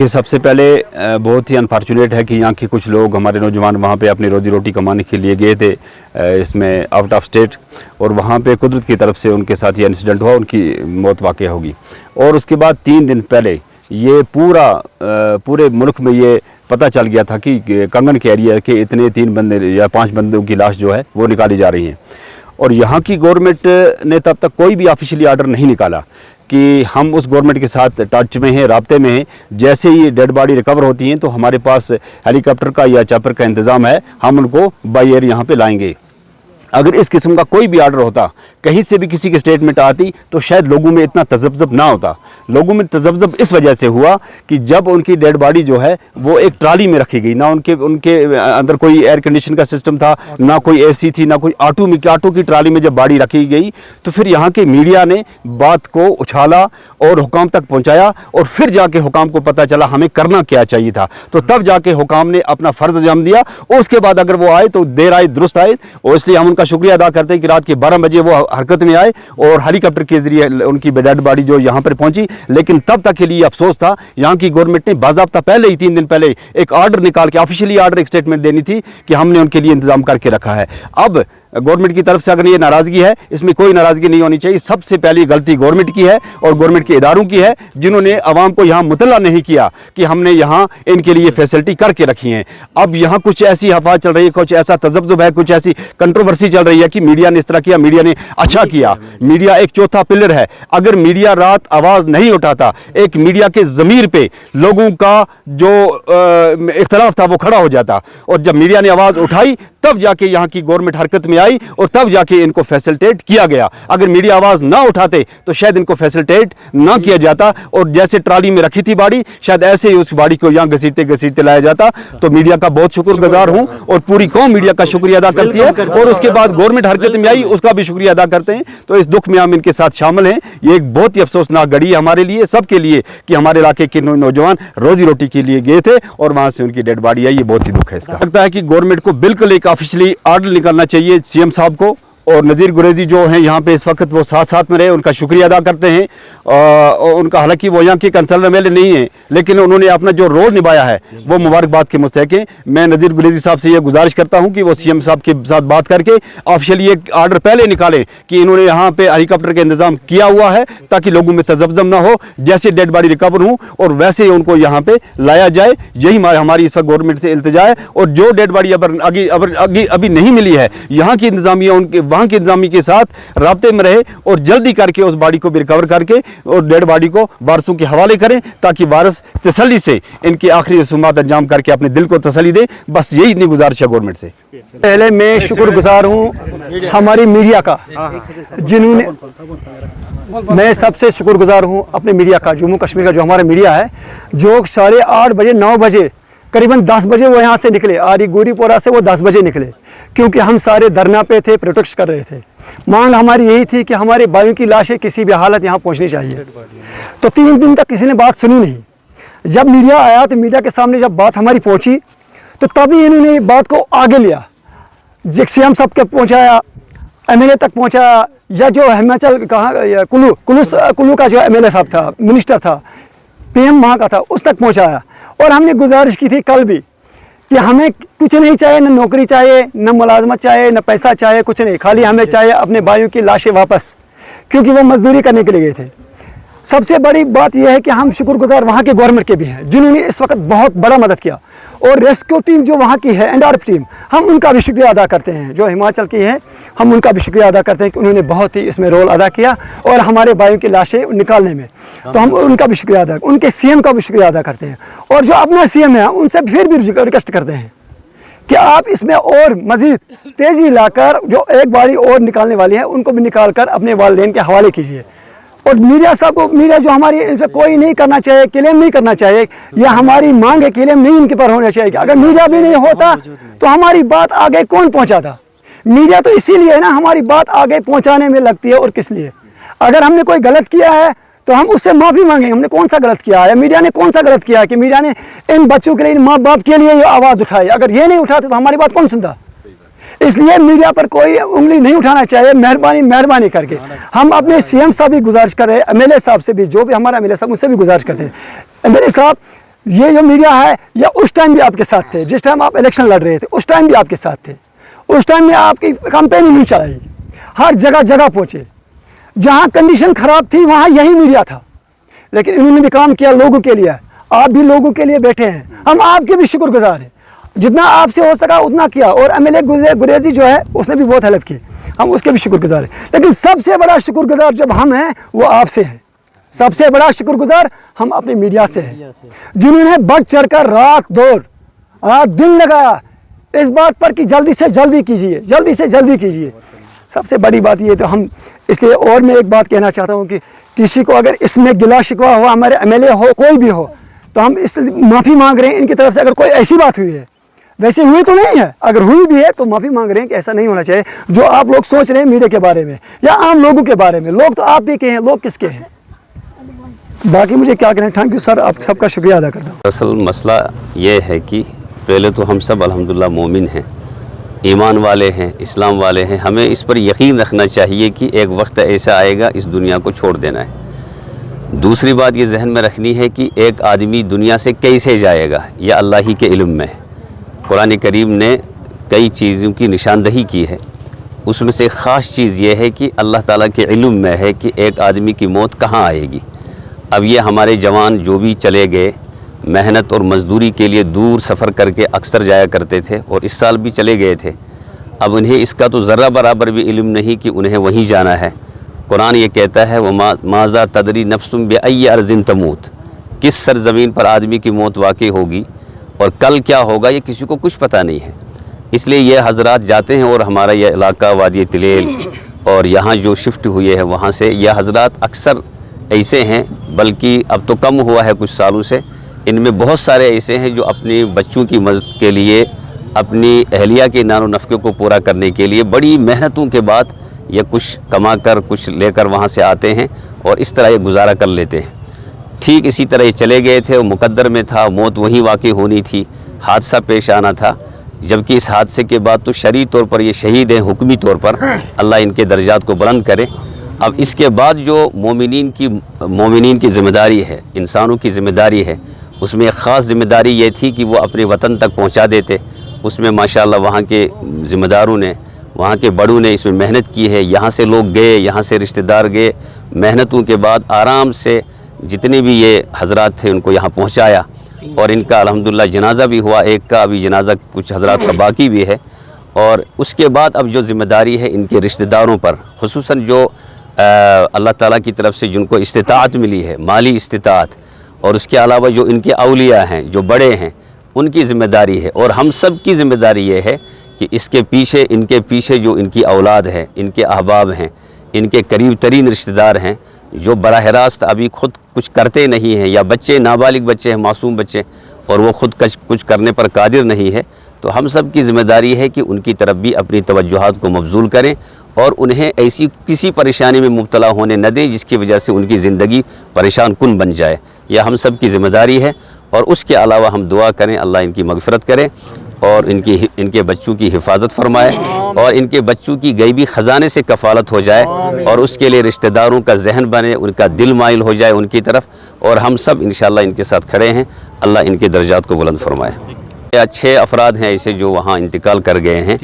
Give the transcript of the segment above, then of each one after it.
ये सबसे पहले बहुत ही अनफॉर्चुनेट है कि यहाँ के कुछ लोग हमारे नौजवान वहाँ पे अपनी रोजी रोटी कमाने के लिए गए थे इसमें आउट ऑफ स्टेट, और वहाँ पे कुदरत की तरफ से उनके साथ ये इंसिडेंट हुआ, उनकी मौत वाक़ होगी। और उसके बाद 3 दिन पहले ये पूरे मुल्क में ये पता चल गया था कि कंगन के एरिया के इतने 3 बंदे या 5 बंदों की लाश जो है वो निकाली जा रही हैं। और यहाँ की गवर्नमेंट ने तब तक कोई भी ऑफिशियली आर्डर नहीं निकाला कि हम उस गवर्नमेंट के साथ टच में हैं, राब्ते में हैं। जैसे ही डेड बॉडी रिकवर होती हैं तो हमारे पास हेलीकॉप्टर का या चॉपर का इंतज़ाम है, हम उनको बाई एयर यहाँ पे लाएंगे। अगर इस किस्म का कोई भी आर्डर होता, कहीं से भी किसी की स्टेटमेंट आती, तो शायद लोगों में इतना तजब्जब ना होता। लोगों में तजब्जब इस वजह से हुआ कि जब उनकी डेड बॉडी जो है वो एक ट्राली में रखी गई, ना उनके अंदर कोई एयर कंडीशन का सिस्टम था, ना कोई एसी थी, ना कोई ऑटो की ट्राली में जब बॉडी रखी गई तो फिर यहाँ के मीडिया ने बात को उछाला और हुकाम तक पहुँचाया, और फिर जाके हुकाम को पता चला हमें करना क्या चाहिए था। तो तब जाके हुकाम ने अपना फ़र्ज़ अंजाम दिया, और उसके बाद अगर वो आए तो देर आए दुरुस्त आए, और इसलिए हम उनका शुक्रिया अदा करते हैं कि रात के 12 बजे वो हरकत में आए और हेलीकॉप्टर के जरिए उनकी डेड बॉडी जो यहाँ पर पहुँची। लेकिन तब तक के लिए अफसोस था, यहाँ की गवर्नमेंट ने बाज़ाब्ता पहले ही 3 दिन पहले एक आर्डर निकाल के, ऑफिशियली आर्डर, एक स्टेटमेंट देनी थी कि हमने उनके लिए इंतजाम करके रखा है। अब गवर्नमेंट की तरफ से अगर ये नाराज़गी है, इसमें कोई नाराज़गी नहीं होनी चाहिए। सबसे पहली गलती गवर्नमेंट की है और गवर्नमेंट के इदारों की है, जिन्होंने आवाम को यहाँ मुतल्ला नहीं किया कि हमने यहाँ इनके लिए फैसिलिटी करके रखी है। अब यहाँ कुछ ऐसी अफवाह चल रही है, कुछ ऐसा तजब्जुब है, कुछ ऐसी कंट्रोवर्सी चल रही है कि मीडिया ने इस तरह किया, मीडिया ने अच्छा किया। मीडिया एक चौथा पिलर है। अगर मीडिया रात आवाज़ नहीं उठाता, एक मीडिया के ज़मीर पे लोगों का जो इख्तलाफ था वो खड़ा हो जाता, और जब मीडिया ने आवाज़ उठाई तब जाके यहाँ की गवर्नमेंट हरकत में आई और तब जाके इनको फैसिलिटेट किया गया। अगर मीडिया आवाज़ ना उठाते तो शायद इनको फैसिलिटेट ना किया जाता, और जैसे ट्राली में रखी थी बाड़ी, शायद ऐसे ही उस बाड़ी को यहाँ घसीटते घसीटते लाया जाता। तो मीडिया का बहुत शुक्रगुजार हूँ, और पूरी कौम मीडिया का शुक्रिया अदा करती है, और उसके बाद गवर्नमेंट हरकत में आई उसका भी शुक्रिया अदा करते हैं। तो इस दुख में हम इनके साथ शामिल हैं। ये एक बहुत ही अफसोसनाक घड़ी है हमारे लिए, सबके लिए, कि हमारे इलाके के नौजवान रोजी रोटी के लिए गए थे और वहाँ से उनकी डेड बॉडी आई। ये बहुत ही दुख है। इसका लगता है कि गवर्नमेंट को बिल्कुल एक ऑफिशियली आर्डर निकालना चाहिए सीएम साहब को, और नज़ीर गुरैज़ी जो हैं यहाँ पे इस वक्त वो साथ में रहे, उनका शुक्रिया अदा करते हैं। और उनका, हालांकि वो यहाँ के कंसर्न एमएलए नहीं है, लेकिन उन्होंने अपना जो रोल निभाया है वो मुबारकबाद के मुस्तहक है। मैं नज़ीर गुरैज़ी साहब से ये गुजारिश करता हूँ कि वो सीएम साहब के साथ बात करके ऑफिशियली एक आर्डर पहले निकालें कि इन्होंने यहाँ पे हेलीकॉप्टर का इंतज़ाम किया हुआ है, ताकि लोगों में तजब्जुब ना हो। जैसे डेड बॉडी रिकवर हो और वैसे ही उनको यहाँ पे लाया जाए, यही हमारी इस वक्त गवर्नमेंट से इल्तिजा है। और जो डेड बॉडी अभी नहीं मिली है, यहाँ की इंतजामिया वहाँ की इंतजामी के साथ राब्ते में रहे और जल्दी करके उस बॉडी को भी रिकवर करके और डेड बॉडी को वारसों के हवाले करें, ताकि वारस तसल्ली से इनकी आखिरी रसूमात अंजाम करके अपने दिल को तसल्ली दे। बस यही इतनी गुजारिश है गवर्नमेंट से। पहले मैं शुक्रगुजार हूँ हमारी मीडिया का, जिन्होंने, मैं सबसे शुक्रगुजार हूँ अपने मीडिया का, जम्मू कश्मीर का जो हमारा मीडिया है, जो 8:30 बजे 9 बजे करीबन 10 बजे वो यहाँ से निकले, आरी गोरीपोरा से वो 10 बजे निकले, क्योंकि हम सारे धरना पे थे, प्रोटेस्ट कर रहे थे। मांग हमारी यही थी कि हमारे भाइयों की लाशें किसी भी हालत यहाँ पहुँचनी चाहिए। तो 3 दिन तक किसी ने बात सुनी नहीं। जब मीडिया आया तो मीडिया के सामने जब बात हमारी पहुँची तो तभी इन्होंने बात को आगे लिया, सीएम साहब तक पहुँचाया, एमएलए तक पहुँचाया, या जो हिमाचल कहाँ कुल्लू का जो एमएलए साहब था, मिनिस्टर था, पीएम वहाँ का था, उस तक पहुँचाया। और हमने गुजारिश की थी कल भी कि हमें कुछ नहीं चाहिए, न नौकरी चाहिए, न मुलाजमत चाहिए, न पैसा चाहिए, कुछ नहीं, खाली हमें चाहिए अपने भाइयों की लाशें वापस, क्योंकि वो मजदूरी करने के लिए गए थे। सबसे बड़ी बात यह है कि हम शुक्रगुजार वहाँ के गवर्नमेंट के भी हैं, जिन्होंने इस वक्त बहुत बड़ा मदद किया। और रेस्क्यू टीम जो वहाँ की है, एनडीआरएफ टीम, हम उनका भी शुक्रिया अदा करते हैं। जो हिमाचल की है, हम उनका भी शुक्रिया अदा करते हैं कि उन्होंने बहुत ही इसमें रोल अदा किया और हमारे भाइयों की लाशें निकालने में, तो हम उनका भी शुक्रिया अदा, उनके सीएम का भी शुक्रिया अदा करते हैं। और जो अपना सीएम है, उनसे फिर भी रिक्वेस्ट करते हैं कि आप इसमें और मज़ीद तेज़ी लाकर जो एक बारी और निकालने वाली है, उनको भी निकाल कर अपने वालिदैन के हवाले कीजिए। और मीडिया साहब को, मीडिया जो हमारी, इस पर कोई नहीं करना चाहिए, क्लेम नहीं करना चाहिए, यह हमारी मांग है, क्लेम नहीं इनके पर होना चाहिए। अगर मीडिया भी नहीं होता तो हमारी बात आगे कौन पहुंचाता? मीडिया तो इसीलिए है ना, हमारी बात आगे पहुंचाने में लगती है। और किस लिए? अगर हमने कोई गलत किया है तो हम उससे माफ़ी मांगेंगे। हमने कौन सा गलत किया है? मीडिया ने कौन सा गलत किया है कि मीडिया ने इन बच्चों के लिए, इन माँ बाप के लिए ये आवाज़ उठाई? अगर ये नहीं उठाते तो हमारी बात कौन सुनता? इसलिए मीडिया पर कोई उंगली नहीं उठाना चाहिए। मेहरबानी करके हम अपने सीएम साहब भी गुजारिश कर रहे हैं, एमएलए साहब से भी, जो भी हमारा एमएलए साहब, उससे भी गुजारिश करते हैं, एमएलए साहब ये जो मीडिया है ये उस टाइम भी आपके साथ थे, जिस टाइम आप इलेक्शन लड़ रहे थे उस टाइम भी आपके साथ थे। उस टाइम में आपकी कैंपेन नहीं चलाई, हर जगह जगह पहुँचे, जहाँ कंडीशन ख़राब थी वहाँ यही मीडिया था। लेकिन इन्होंने भी काम किया लोगों के लिए, आप भी लोगों के लिए बैठे हैं, हम आपके भी शुक्रगुजार हैं। जितना आपसे हो सका उतना किया, और एमएलए गुरेजी जो है उसने भी बहुत हेल्प की, हम उसके भी शुक्रगुजार हैं। लेकिन सबसे बड़ा शुक्रगुजार जब हम हैं वो आपसे हैं, सबसे बड़ा शुक्रगुजार हम अपने मीडिया से हैं, जिन्होंने बढ़ चढ़ कर रात दिन लगाया इस बात पर कि जल्दी से जल्दी कीजिए, जल्दी से जल्दी कीजिए। सबसे बड़ी बात ये तो हम इसलिए, और मैं एक बात कहना चाहता हूँ कि किसी को अगर इसमें गिला शिकवा हो, हमारे एमएलए हो कोई भी हो, तो हम इस माफ़ी मांग रहे हैं इनकी तरफ से। अगर कोई ऐसी बात हुई है, वैसे हुई तो नहीं है, अगर हुई भी है तो माफ़ी मांग रहे हैं कि ऐसा नहीं होना चाहिए जो आप लोग सोच रहे हैं मीडिया के बारे में या आम लोगों के बारे में। लोग तो आप भी के हैं, लोग किसके हैं? बाकी मुझे क्या कहना है। थैंक यू सर, आप सबका शुक्रिया अदा करता हूँ। असल मसला ये है कि पहले तो हम सब अल्हम्दुलिल्लाह मोमिन हैं, ईमान वाले हैं, इस्लाम वाले हैं। हमें इस पर यकीन रखना चाहिए कि एक वक्त ऐसा आएगा इस दुनिया को छोड़ देना है। दूसरी बात ये जहन में रखनी है कि एक आदमी दुनिया से कैसे जाएगा यह अल्लाह ही के इल्म में है। कुरान करीम ने कई चीज़ों की निशानदही की है, उसमें से ख़ास चीज़ ये है कि अल्लाह ताला के इल्म में है कि एक आदमी की मौत कहाँ आएगी। अब ये हमारे जवान जो भी चले गए, मेहनत और मज़दूरी के लिए दूर सफ़र करके अक्सर जाया करते थे और इस साल भी चले गए थे, अब उन्हें इसका तो ज़र्रा बराबर भी इल्म नहीं कि उन्हें वहीं जाना है। कुरान ये कहता है वो माज़ा तदरी नफ्सुम बिअय्यि अर्ज़िन तमूत, किस सरज़मीन पर आदमी की मौत वाक़ई होगी और कल क्या होगा ये किसी को कुछ पता नहीं है। इसलिए ये हज़रात जाते हैं और हमारा यह इलाका वादी तिलेल और यहाँ जो शिफ्ट हुए हैं वहाँ से यह हज़रात अक्सर ऐसे हैं, बल्कि अब तो कम हुआ है कुछ सालों से, इनमें बहुत सारे ऐसे हैं जो अपने बच्चों की मदद के लिए, अपनी अहलिया के नानो नफ़क़े को पूरा करने के लिए बड़ी मेहनतों के बाद ये कुछ कमा कर कुछ लेकर वहाँ से आते हैं और इस तरह ये गुजारा कर लेते हैं। ठीक इसी तरह ये चले गए थे, वो मुकद्दर में था, मौत वहीं वाक़ई होनी थी, हादसा पेश आना था, जबकि इस हादसे के बाद तो शरई तौर पर ये शहीद हैं, हुक्मी तौर पर, अल्लाह इनके दर्जात को बुलंद करे। अब इसके बाद जो मोमिनीन की ज़िम्मेदारी है, इंसानों की ज़िम्मेदारी है, उसमें एक ख़ास ज़िम्मेदारी ये थी कि वो अपने वतन तक पहुंचा देते। उसमें माशाअल्लाह वहाँ के ज़िम्मेदारों ने, वहाँ के बड़ों ने इसमें मेहनत की है। यहाँ से लोग गए, यहाँ से रिश्तेदार गए, मेहनतों के बाद आराम से जितने भी ये हज़रात थे उनको यहाँ पहुँचाया और इनका अल्हम्दुलिल्लाह जनाज़ा भी हुआ, एक का अभी जनाज़ा कुछ हज़रात का बाकी भी है। और उसके बाद अब जो ज़िम्मेदारी है इनके रिश्तेदारों पर, ख़ुसूसन जो अल्लाह ताला की तरफ से जिनको इस्तिताअत मिली है, माली इस्तिताअत, और उसके अलावा जो इनके औलिया हैं, जो बड़े हैं, उनकी ज़िम्मेदारी है। और हम सब की ज़िम्मेदारी ये है कि इसके पीछे, इनके पीछे जो इनकी औलाद है, इनके अहबाब हैं, इनके करीब तरीन रिश्तेदार हैं, जो बराह रास्त अभी ख़ुद कुछ करते नहीं हैं, या बच्चे, नाबालिग बच्चे हैं, मासूम बच्चे, और वो ख़ुद कुछ करने पर कादिर नहीं है, तो हम सब की ज़िम्मेदारी है कि उनकी तरफ भी अपनी तवज्जुहात को मबज़ूल करें और उन्हें ऐसी किसी परेशानी में मुब्तला होने न दें जिसकी वजह से उनकी ज़िंदगी परेशान कुन बन जाए। यह हम सब की ज़िम्मेदारी है। और उसके अलावा हम दुआ करें अल्लाह इनकी मग़फ़िरत करे और इनके बच्चों की हिफाजत फरमाए और इनके बच्चों की गैबी ख़जाने से कफ़ालत हो जाए और उसके लिए रिश्तेदारों का जहन बने, उनका दिल माइल हो जाए उनकी तरफ, और हम सब इंशाअल्लाह इनके साथ खड़े हैं। अल्लाह इनके दर्जात को बुलंद फरमाए। 6 अफराद हैं ऐसे जो वहाँ इंतकाल कर गए हैं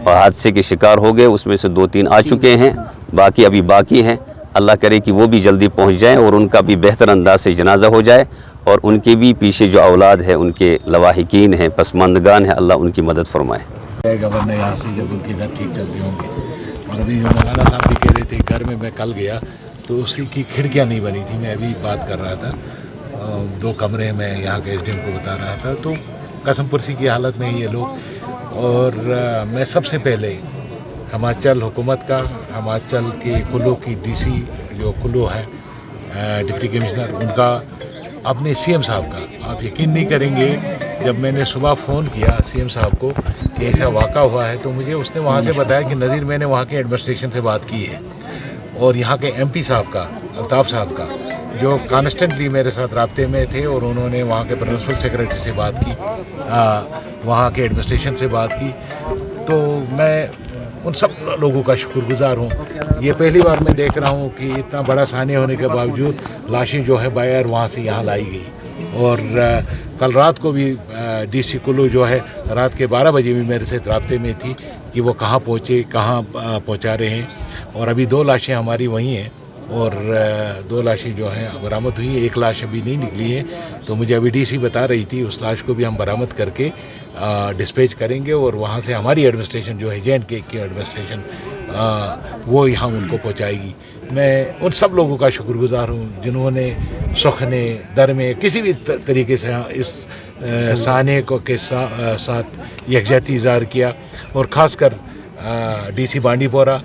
और हादसे के शिकार हो गए, उसमें से 2-3 आ चुके हैं, बाकी अभी बाकी हैं। अल्लाह करे कि वो भी जल्दी पहुँच जाएँ और उनका भी बेहतर अंदाज से जनाजा हो जाए और उनके भी पीछे जो औलाद है, उनके लवाहिकीन हैं, पसमानदगान हैं, अल्लाह उनकी मदद फरमाए। गवर्नर यहाँ से जब उनके घर ठीक चलते होंगे। और अभी जो मौलाना साहब भी कह रहे थे, घर में मैं कल गया तो उसी की खिड़कियाँ नहीं बनी थी। मैं अभी बात कर रहा था, 2 कमरे में यहाँ के एसडीएम को बता रहा था, तो कसम पुरसी की हालत में ये लोग। और मैं सबसे पहले हिमाचल हुकूमत का, हिमाचल के कुल्लू की डीसी जो कुल्लू है, डिप्टी कमिश्नर, उनका, अपने सीएम साहब का, आप यकीन नहीं करेंगे, जब मैंने सुबह फ़ोन किया सीएम साहब को कि ऐसा वाक़ा हुआ है, तो मुझे उसने वहाँ से बताया कि नज़ीर, मैंने वहाँ के एडमिनिस्ट्रेशन से बात की है और यहाँ के एमपी साहब का, अल्ताफ़ साहब का, जो कॉन्स्टेंटली मेरे साथ राब्ते में थे, और उन्होंने वहाँ के प्रिंसिपल सेक्रेटरी से बात की, वहाँ के एडमिनिस्ट्रेशन से बात की। तो मैं उन सब लोगों का शुक्रगुजार हूँ। ये पहली बार मैं देख रहा हूँ कि इतना बड़ा सानिया होने के बावजूद लाशें जो है बाहर वहाँ से यहाँ लाई गई। اور کل رات کو بھی ڈی سی کلو جو ہے رات کے 12 بجے بھی میرے سے رابطے میں تھی کہ وہ کہاں پہنچے، کہاں پہنچا رہے ہیں. اور ابھی 2 لاشیں ہماری وہیں ہیں اور 2 لاشیں جو ہیں برآمد ہوئی ہیں. 1 لاش ابھی نہیں نکلی ہے. تو مجھے ابھی ڈی سی بتا رہی تھی اس لاش کو بھی ہم برآمد کر کے ڈسپیچ کریں گے اور وہاں سے ہماری ایڈمنسٹریشن جو ہے JNK کی ایڈمنسٹریشن وہ یہاں ان کو پہنچائے گی. میں ان سب لوگوں کا شکر گزار ہوں جنہوں نے سخن در میں کسی بھی طریقے سے اس سانحے کو کے ساتھ یکجہتی اظہار کیا. اور خاص کر DC بانڈی پورہ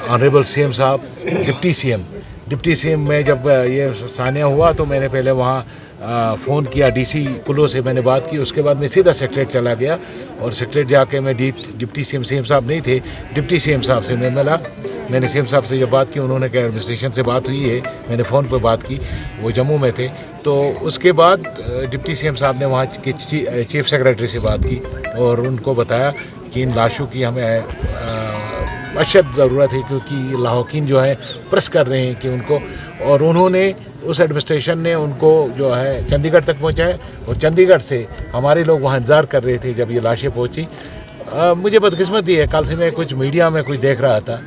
آنریبل CM صاحب، ڈپٹی سی ایم میں جب یہ سانحہ ہوا تو میں نے پہلے وہاں فون کیا DC کلو سے، میں نے بات کی. اس کے بعد میں سیدھا سیکریٹریٹ چلا گیا اور سیکریٹریٹ جا کے میں ڈپٹی CM صاحب نہیں تھے، ڈپٹی CM صاحب سے میں ملا. میں نے CM صاحب سے جب بات کی انہوں نے کہا ایڈمنسٹریشن سے بات ہوئی ہے. میں نے فون پہ بات کی، وہ جموں میں تھے. تو اس کے بعد ڈپٹی CM صاحب نے وہاں کے چیف سیکریٹری سے بات کی اور ان کو بتایا کہ ان لاشوں کی ہمیں اشد ضرورت ہے کیونکہ لاحقین جو ہے پریس کر رہے ہیں کہ ان کو. اور انہوں نے اس ایڈمنسٹریشن نے ان کو جو ہے چندی گڑھ تک پہنچایا اور چندی گڑھ سے ہمارے لوگ وہاں انتظار کر رہے تھے جب یہ لاشیں پہنچی. مجھے بدقسمتی ہے، کل سے میں کچھ میڈیا میں کچھ دیکھ رہا تھا.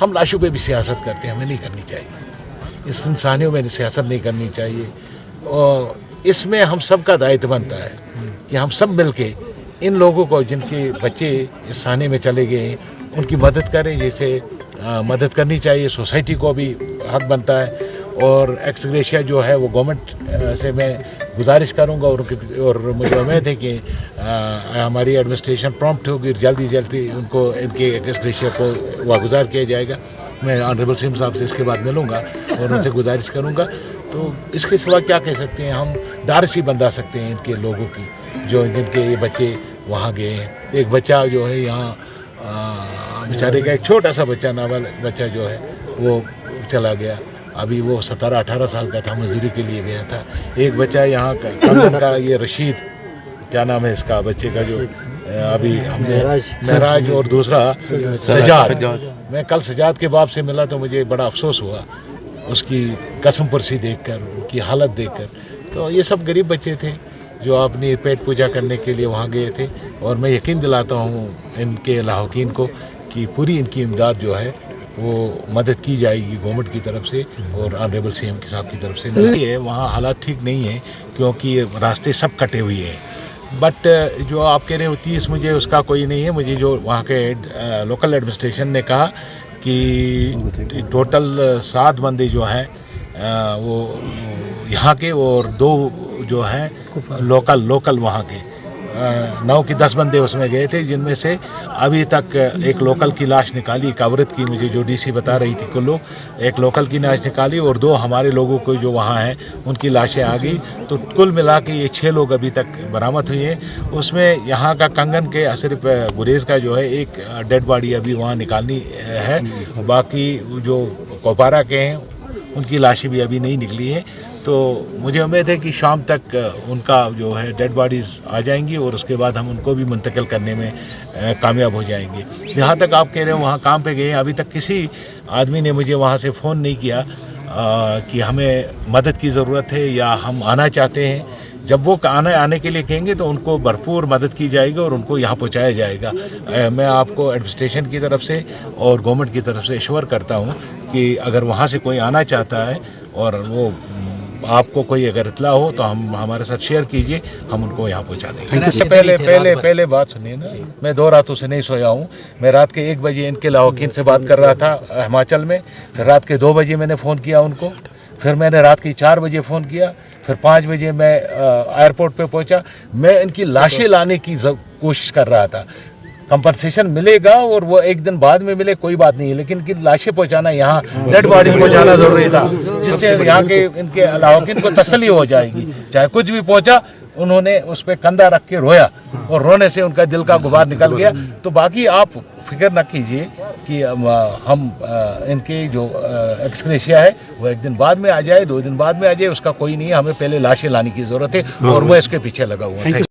ہم لاشوں پہ بھی سیاست کرتے ہیں، ہمیں نہیں کرنی چاہیے. اس انسانیوں میں سیاست نہیں کرنی چاہیے. اور اس میں ہم سب کا دائتو بنتا ہے کہ ہم سب مل کے ان لوگوں کو جن کے بچے اس سانحے میں چلے گئے ہیں ان کی مدد کریں. جیسے مدد کرنی چاہیے، سوسائٹی کو بھی حق بنتا ہے. اور ایکس گریشیا جو ہے وہ گورنمنٹ سے میں گزارش کروں گا اور مجھے امید ہے کہ ہماری ایڈمنسٹریشن پرومپٹ ہوگی، جلدی ان کو ان کے ایکس گریشیا کو واگزار کیا جائے گا. میں آنریبل CM صاحب سے اس کے بعد ملوں گا اور ان سے گزارش کروں گا. تو اس کے سوا کیا کہہ سکتے ہیں؟ ہم ڈارسی بندھا سکتے ہیں ان کے لوگوں کی جو جن کے یہ بچے وہاں گئے ہیں. ایک بچہ جو ہے یہاں بیچارے کا ایک چھوٹا سا بچہ، نابالغ بچہ جو ہے وہ چلا گیا. ابھی وہ 17-18 سال کا تھا، مزدوری کے لیے گیا تھا. ایک بچہ یہاں کا یہ رشید، کیا نام ہے اس کا بچے کا جو ابھی ہم نے معراج، اور دوسرا سجاد. میں کل سجاد کے باپ سے ملا تو مجھے بڑا افسوس ہوا اس کی قسم پرسی دیکھ کر، ان کی حالت دیکھ کر. تو یہ سب غریب بچے تھے جو اپنی پیٹ پوجا کرنے کے لیے وہاں گئے تھے. اور میں یقین دلاتا ہوں ان کے لاحقین کو کہ پوری ان کی امداد جو ہے وہ مدد کی جائے گی گورنمنٹ کی طرف سے اور آنریبل CM صاحب کی طرف سے. نہیں ہے وہاں حالات ٹھیک نہیں ہیں کیونکہ راستے سب کٹے ہوئے ہیں. بٹ جو آپ کہہ رہے ہو 30 مجھے اس کا کوئی نہیں ہے. مجھے جو وہاں کے لوکل ایڈمنسٹریشن نے کہا کہ ٹوٹل 7 بندے جو ہیں وہ یہاں کے اور 2 جو ہیں لوکل وہاں کے 9 کی 10 بندے اس میں گئے تھے، جن میں سے ابھی تک ایک لوکل کی لاش نکالی، ایک عورت کی، مجھے جو DC بتا رہی تھی کلو، ایک لوکل کی لاش نکالی اور 2 ہمارے لوگوں کو جو وہاں ہیں ان کی لاشیں آ گئی. تو کل ملا کے یہ 6 لوگ ابھی تک برآمد ہوئے ہیں. اس میں یہاں کا کنگن کے صرف گریز کا جو ہے ایک ڈیڈ باڈی ابھی وہاں نکالنی ہے. باقی جو کوپارا کے ہیں ان کی لاشیں بھی ابھی نہیں نکلی ہیں. تو مجھے امید ہے کہ شام تک ان کا جو ہے ڈیڈ باڈیز آ جائیں گی اور اس کے بعد ہم ان کو بھی منتقل کرنے میں کامیاب ہو جائیں گے. جہاں تک آپ کہہ رہے ہیں وہاں کام پہ گئے ہیں، ابھی تک کسی آدمی نے مجھے وہاں سے فون نہیں کیا کہ ہمیں مدد کی ضرورت ہے یا ہم آنا چاہتے ہیں. جب وہ آنے کے لیے کہیں گے تو ان کو بھرپور مدد کی جائے گی اور ان کو یہاں پہنچایا جائے گا. میں آپ کو ایڈمنسٹریشن کی طرف سے اور گورنمنٹ کی طرف سے ایشور کرتا ہوں کہ اگر وہاں سے کوئی آنا چاہتا ہے اور وہ آپ کو کوئی اگر اطلاع ہو تو ہم ہمارے ساتھ شیئر کیجئے، ہم ان کو یہاں پہنچا دیں گے. اس سے پہلے بات سنیے نا، میں 2 راتوں سے نہیں سویا ہوں. میں رات کے 1 بجے ان کے لاحقین سے بات کر رہا تھا ہماچل میں، پھر رات کے 2 بجے میں نے فون کیا ان کو، پھر میں نے رات کے 4 بجے فون کیا، پھر 5 بجے میں ایئرپورٹ پہ پہنچا. میں ان کی لاشیں لانے کی کوشش کر رہا تھا. کمپنسیشن ملے گا اور وہ 1 دن بعد میں ملے کوئی بات نہیں ہے، لیکن کی لاشیں پہنچانا، یہاں ڈیڈ باڈیز پہنچانا ضروری تھا جس سے یہاں کے ان کے لاحقین کو تسلی ہو جائے گی. چاہے کچھ بھی پہنچا، انہوں نے اس پہ کندھا رکھ کے رویا اور رونے سے ان کا دل کا غبار نکل گیا. تو باقی آپ فکر نہ کیجئے کہ ہم ان کے جو ایکس گریشیا ہے وہ 1 دن بعد میں آ جائے، 2 دن بعد میں آ جائے، اس کا کوئی نہیں ہے. ہمیں پہلے لاشیں لانے کی ضرورت ہے اور میں اس کے پیچھے لگا ہوا ہوں.